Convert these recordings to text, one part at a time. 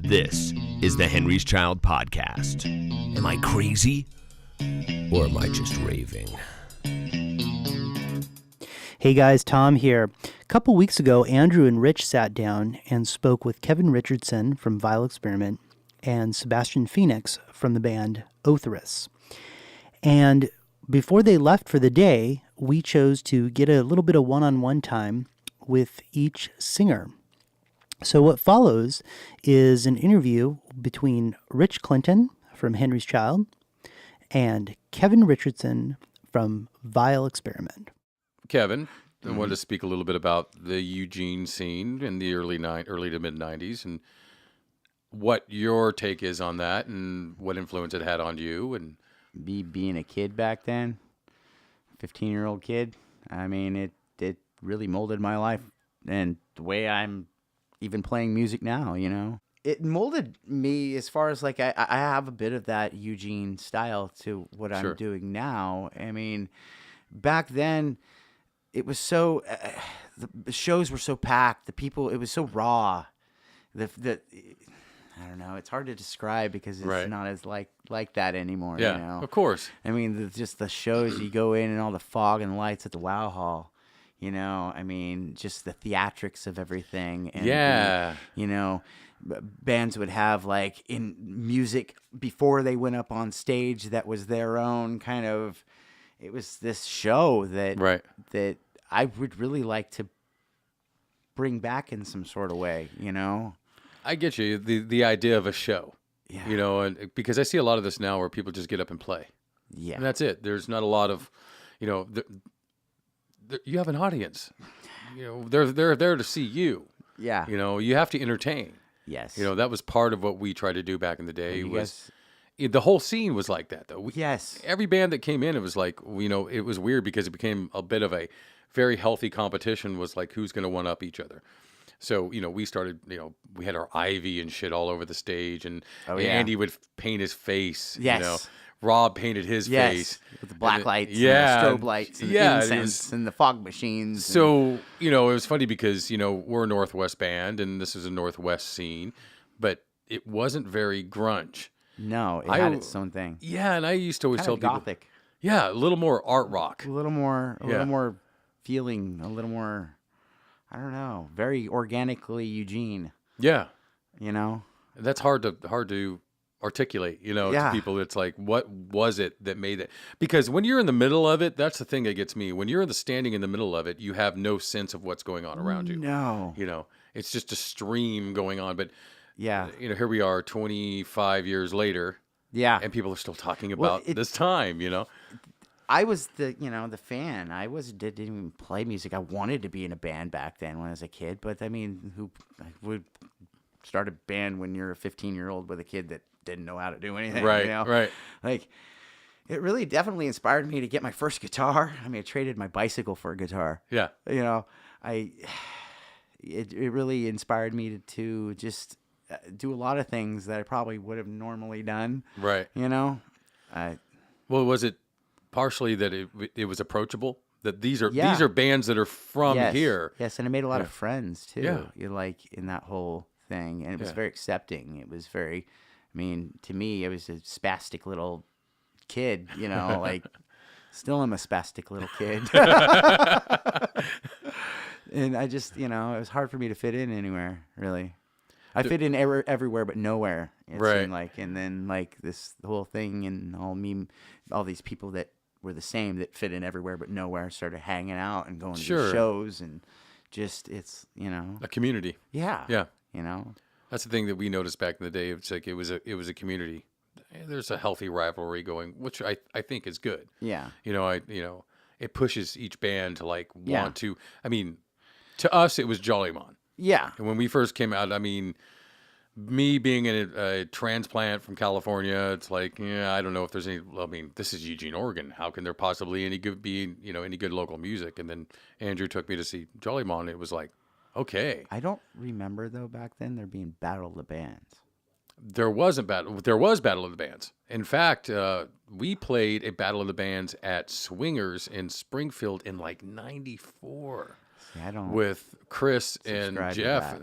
This is the Henry's Child Podcast. Am I crazy? Or am I just raving? Hey guys, Tom here. A couple weeks ago, Andrew and Rich sat down and spoke with Kevin Richardson from Vial Experiment and Sebastian Phoenix from the band Otherus. And before they left for the day, we chose to get a little bit of one-on-one time with each singer. So what follows is an interview between Rich Clinton from Henry's Child and Kevin Richardson from Vial Experiment. Kevin, I wanted to speak a little bit about the Eugene scene in the early to mid 90s and what your take is on that and what influence it had on you. And Me being a kid back then, 15-year-old kid, I mean, it really molded my life and the way I'm even playing music now, you know. It molded me as far as like I have a bit of that Eugene style to what I'm doing now. I mean, back then it was so the shows were so packed, the people, it was so raw. The I don't know, it's hard to describe because it's not as like that anymore. Yeah, you know? of course. I mean, just the shows you go in and all the fog and lights at the Wow Hall. You know, I mean, just the theatrics of everything. And you know, bands would have like in music before they went up on stage that was their own kind of. It was this show that that I would really like to bring back in some sort of way. You know, I get you. The idea of a show. Yeah. You know, and because I see a lot of this now where people just get up and play. Yeah. And that's it. There's not a lot of, you know. You have an audience, you know, they're there to see you. Yeah. You know, you have to entertain. Yes. You know, that was part of what we tried to do back in the day. The whole scene was like that, though. Every band that came in, it was like, you know, it was weird because it became a bit of a very healthy competition was like, who's going to one up each other. So, you know, we started, you know, we had our ivy and shit all over the stage and Andy would paint his face, you know. Rob painted his face. With the black lights and the strobe lights and the incense and the fog machines. So, you know, it was funny because, you know, we're a Northwest band and this is a Northwest scene, but it wasn't very grunge. No, it had its own thing. Yeah, and I used to always tell people. Gothic. Yeah, a little more art rock. A little more feeling, a little more, I don't know, very organically Eugene. Yeah. You know? That's hard to articulate, you know, to people. It's like, what was it that made it? Because when you're in the middle of it, that's the thing that gets me. When you're standing in the middle of it, you have no sense of what's going on around you. No. You know, it's just a stream going on. But, you know, here we are 25 years later. Yeah. And people are still talking about this time, you know. I was the fan. Didn't even play music. I wanted to be in a band back then when I was a kid. But, I mean, who would start a band when you're a 15-year-old with a kid that didn't know how to do anything, right? You know? Right. Like, it really definitely inspired me to get my first guitar. I mean, I traded my bicycle for a guitar. Yeah. You know, it really inspired me to just do a lot of things that I probably would have normally done. Right. You know, well, was it partially that it was approachable? That these are bands that are from here. Yes, and I made a lot of friends too. Yeah. You like in that whole thing, and it was very accepting. It was very. I mean, to me, I was a spastic little kid, you know, like, still am a spastic little kid. And I just, you know, it was hard for me to fit in anywhere, really. I fit in everywhere but nowhere, it seemed like. And then, like, this whole thing and all these people that were the same that fit in everywhere but nowhere started hanging out and going to shows and just, it's, you know. A community. Yeah. Yeah. You know. That's the thing that we noticed back in the day. It's like it was a community. There's a healthy rivalry going, which I think is good. Yeah. You know, it pushes each band to like want to. I mean, to us it was Jollymon. Yeah. And when we first came out, I mean, me being a transplant from California, it's like, I don't know if there's any. I mean, this is Eugene, Oregon. How can there possibly any good local music? And then Andrew took me to see Jollymon. It was like, okay. I don't remember though back then there being Battle of the Bands. There was Battle of the Bands. In fact, we played a Battle of the Bands at Swingers in Springfield in like '94 See, I don't with Chris and Jeff.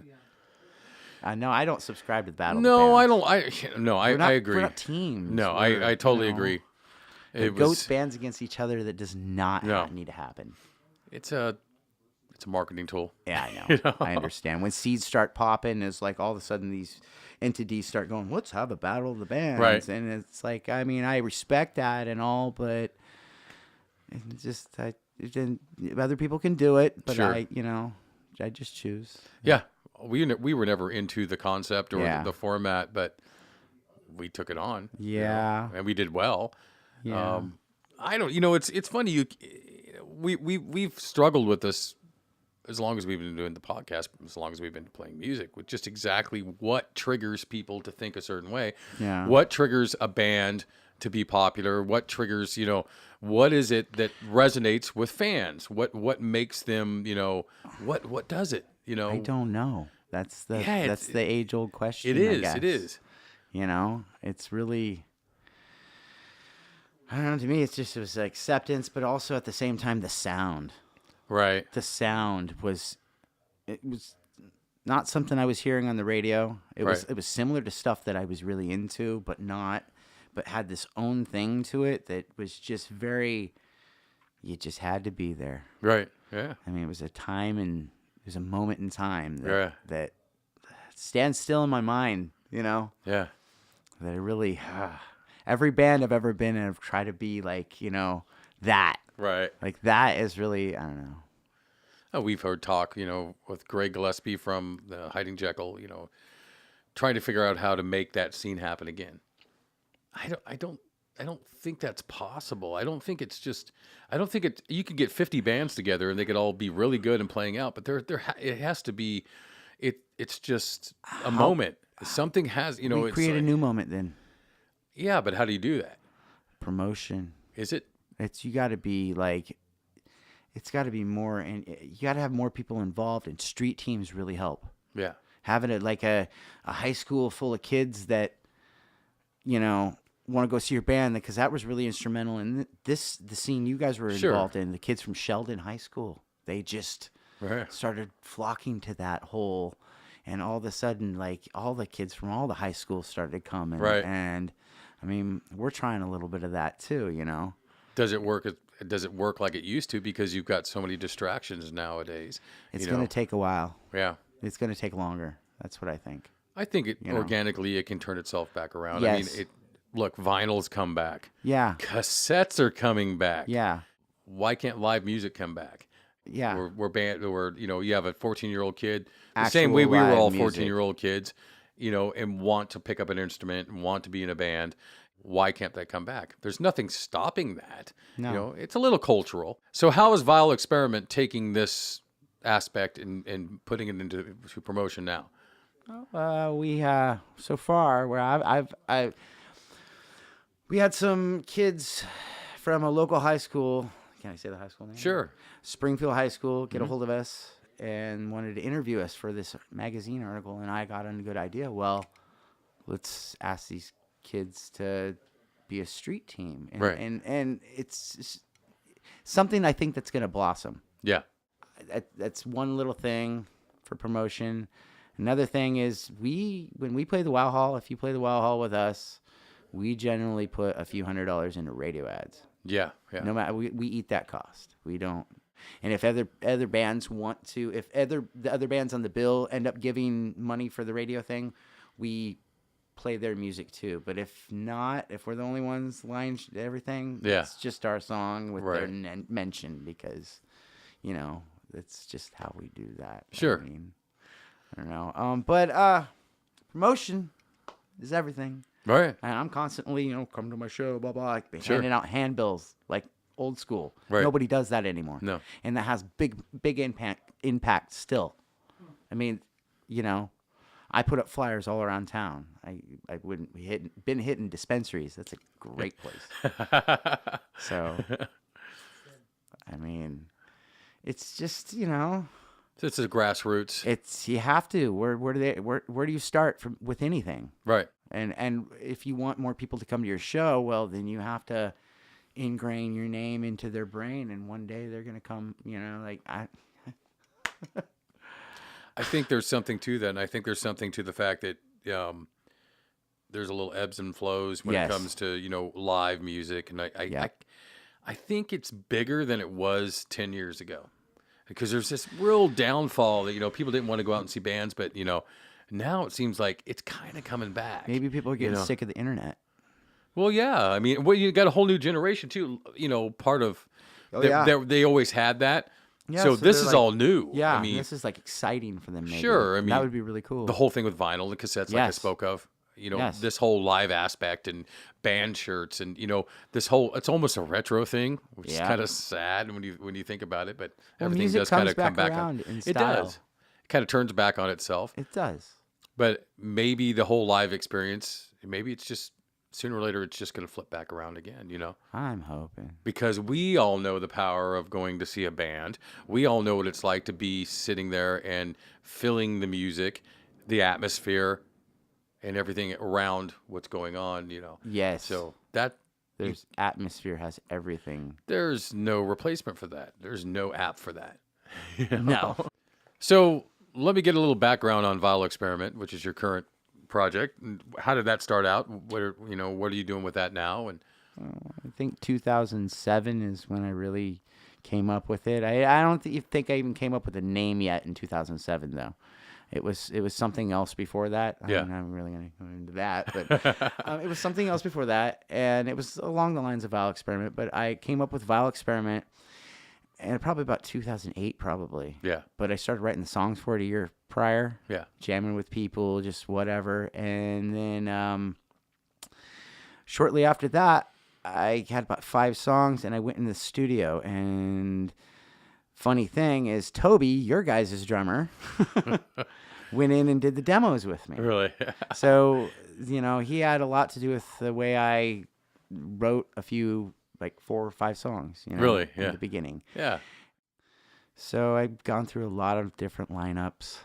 No, I don't subscribe to the battle. No, of I the don't. I agree. We're not teams. No, I totally agree. It goats bands against each other. That does not need to happen. It's a marketing tool. Yeah, I know. I understand. When seeds start popping, it's like all of a sudden these entities start going, let's have a battle of the bands. Right. And it's like, I mean, I respect that and all, but it's just, other people can do it, but Sure. I just choose. Yeah. We were never into the concept or Yeah. the format, but we took it on. Yeah. And we did well. Yeah. I don't, it's funny. We've struggled with this as long as we've been doing the podcast, as long as we've been playing music, with just exactly what triggers people to think a certain way. Yeah. What triggers a band to be popular? What triggers, what is it that resonates with fans? What makes them, what does it? I don't know. That's the age old question. It is. I guess. It is. It's really, I don't know. To me, it was acceptance, but also at the same time, the sound. Right. The sound was not something I was hearing on the radio. It was similar to stuff that I was really into, but had this own thing to it that was just you just had to be there. Right. Yeah. I mean, it was a moment in time that stands still in my mind, Yeah. that it really, every band I've ever been in, I've tried to be like, that. Right. Like that is really, I don't know. Oh, we've heard talk, with Greg Gillespie from the Hiding Jekyll, trying to figure out how to make that scene happen again. I don't think that's possible. I don't think you could get 50 bands together and they could all be really good and playing out, but it has to be, it's just a moment. Something has, We create a new moment then. Yeah, but how do you do that? Promotion. Is it? You got to be like, it's got to be more, and you got to have more people involved, and street teams really help. Yeah. Having it like a high school full of kids that, want to go see your band, because that was really instrumental in the scene you guys were involved in. The kids from Sheldon High School, they just started flocking to that whole, and all of a sudden, like all the kids from all the high schools started coming. Right. And I mean, we're trying a little bit of that too, Does it work? Does it work like it used to because you've got so many distractions nowadays? It's going to take a while. Yeah. It's going to take longer. That's what I think. I think organically it can turn itself back around. Yes. I mean, look, vinyl's come back. Yeah. Cassettes are coming back. Yeah. Why can't live music come back? Yeah. You have a 14-year-old kid, the Actual same way we were live all music. 14-year-old kids, and want to pick up an instrument and want to be in a band. Why can't that come back? There's nothing stopping that. No. It's a little cultural. So how is Vial Experiment taking this aspect and putting it into promotion now? We so far where we had some kids from a local high school. Can I say the high school name? Sure. Springfield High School get a hold of us and wanted to interview us for this magazine article, and I got on a good idea. Well, let's ask these kids to be a street team, and it's something I think that's going to blossom. Yeah. That's one little thing for promotion. Another thing is when we play the Wow Hall, if you play the Wow Hall with us, we generally put a few $100s into radio ads. Yeah. Yeah. No matter, we eat that cost. We don't. And if other bands want to, the other bands on the bill end up giving money for the radio thing, we play their music too. But if not, if we're the only ones line everything, it's just our song with their mention, because that's just how we do that. Sure. I mean, I don't know. But promotion is everything. Right. And I'm constantly, come to my show, blah, blah, like handing out handbills, like old school. Right. Nobody does that anymore. No. And that has big impact still. I mean, I put up flyers all around town. I wouldn't been hitting dispensaries. That's a great place. So, I mean, it's just, This is grassroots. you have to. Where do you start with anything? Right. And if you want more people to come to your show, well, then you have to ingrain your name into their brain, and one day they're gonna come. I think there's something to that, and I think there's something to the fact that there's a little ebbs and flows when it comes to live music, and I think it's bigger than it was 10 years ago, because there's this real downfall that people didn't want to go out and see bands, but now it seems like it's kind of coming back. Maybe people are getting sick of the internet. Well, yeah, I mean, you got a whole new generation too. Part of they always had that. Yeah, so this is all new. Yeah, I mean, this is like exciting for them. Maybe. Sure, I mean that would be really cool. The whole thing with vinyl, the cassettes, like I spoke of. This whole live aspect and band shirts, and this whole, it's almost a retro thing, which is kind of sad when you think about it. But everything does kind of come back on. It does. It kind of turns back on itself. It does. But maybe the whole live experience, maybe it's just sooner or later, it's just going to flip back around again, I'm hoping. Because we all know the power of going to see a band. We all know what it's like to be sitting there and feeling the music, the atmosphere, and everything around what's going on, Yes. So atmosphere has everything. There's no replacement for that. There's no app for that. No. So let me get a little background on Vial Experiment, which is your current project. How did that start out? What are you doing with that now? And I think 2007 is when I really came up with it. I don't think I even came up with a name yet in 2007 though. It was something else before that. I'm not really going to go into that, but it was something else before that, and it was along the lines of Vial Experiment. But I came up with Vial Experiment, and probably about 2008, probably. Yeah. But I started writing the songs for it a year prior. Yeah. Jamming with people, just whatever, and then shortly after that, I had about 5 songs, and I went in the studio. And funny thing is, Toby, your guys' drummer, went in and did the demos with me. Really? So, he had a lot to do with the way I wrote a few, like 4 or 5 songs, really? In the beginning. Yeah. So I've gone through a lot of different lineups.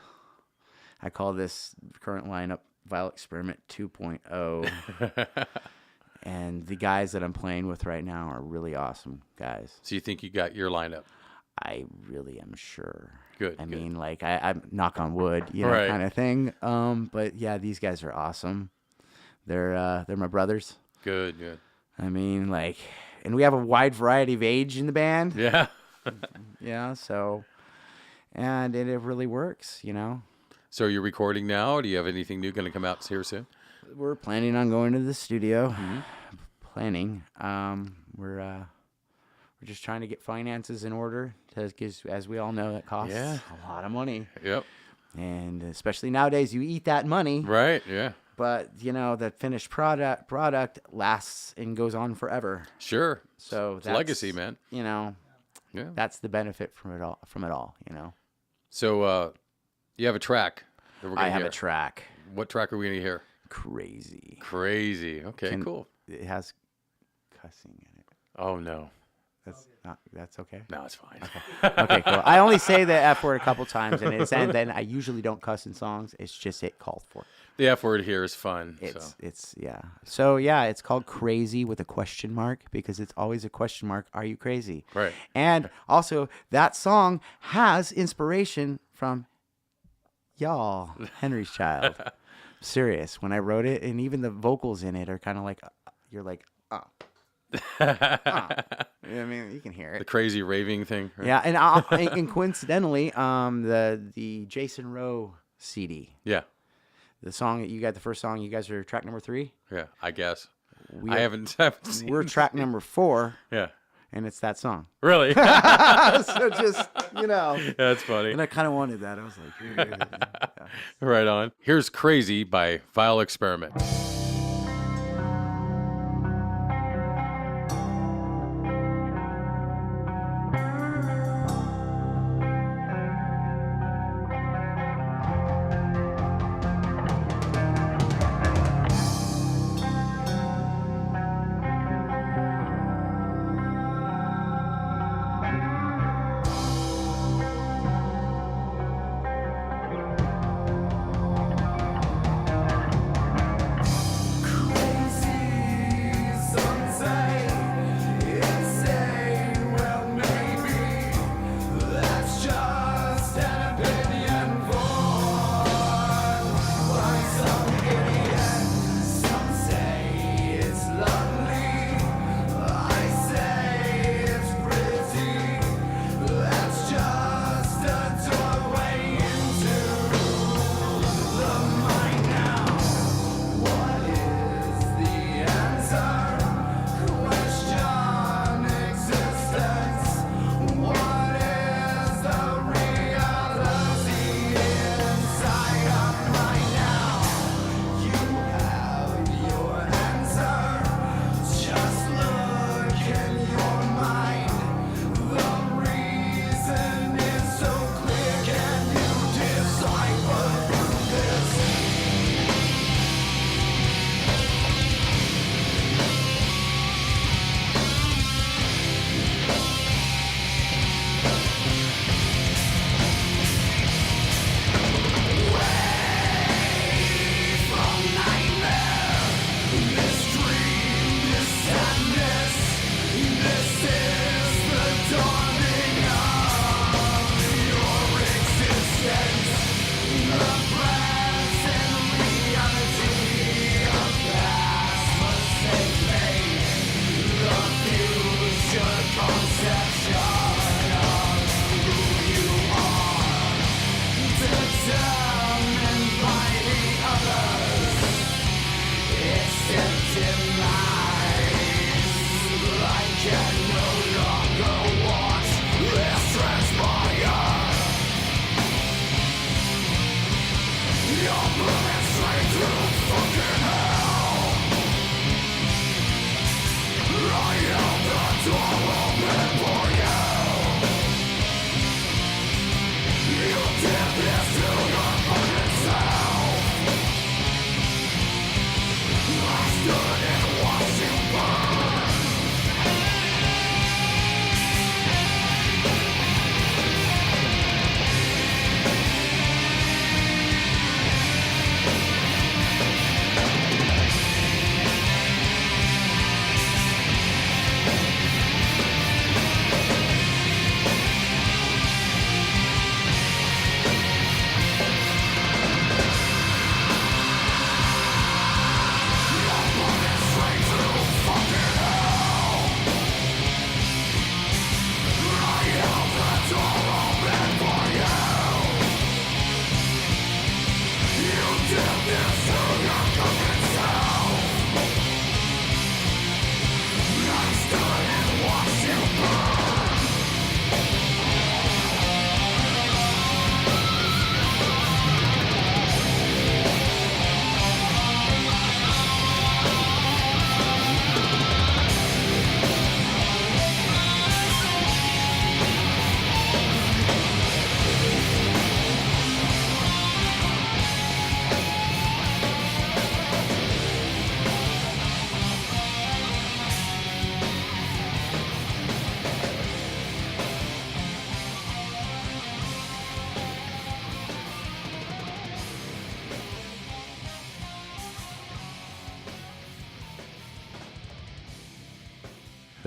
I call this current lineup Vial Experiment 2.0. And the guys that I'm playing with right now are really awesome guys. So you think you got your lineup? I really am sure. Good. I mean, like, I'm knock on wood, right. kind of thing. But yeah, these guys are awesome. They're my brothers. Good. I mean, like, and we have a wide variety of age in the band. Yeah. So, and it really works, So you're recording now? Do you have anything new going to come out here soon? We're planning on going to the studio. Mm-hmm. We're just trying to get finances in order, because as we all know, that costs a lot of money. Yep. And especially nowadays, you eat that money. Right, yeah. But, the finished product lasts and goes on forever. Sure. So it's legacy, man. That's the benefit from it all. So you have a track that we're going to hear. I have a track. What track are we going to hear? Crazy. Okay, cool. It has cussing in it. Oh, no. That's okay? No, it's fine. Okay, cool. I only say the F word a couple times, and then I usually don't cuss in songs. It's just it called for. The F word here is fun. So it's called Crazy with a question mark, because it's always a question mark. Are you crazy? Right. And also, that song has inspiration from y'all, Henry's Child. Serious. When I wrote it, and even the vocals in it are kind of like, you're like, oh. I mean, you can hear it. The crazy raving thing. Right? Yeah, and coincidentally, the Jason Rowe CD. Yeah. The song you got, the first song, you guys are track number 3. Yeah, I guess. I haven't seen. We're track number 4. Yeah. And it's that song. Really? So just, That's funny. And I kind of wanted that. I was like, yeah. Right on. Here's Crazy by Vial Experiment.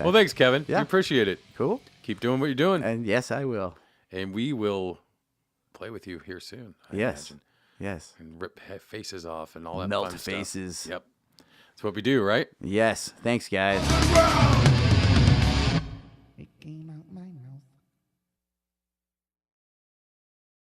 Well, thanks, Kevin. Yeah. We appreciate it. Cool. Keep doing what you're doing. And yes, I will. And we will play with you here soon. I imagine. Yes. And rip faces off and all that Melt fun faces. stuff. Yep. That's what we do, right? Yes. Thanks, guys.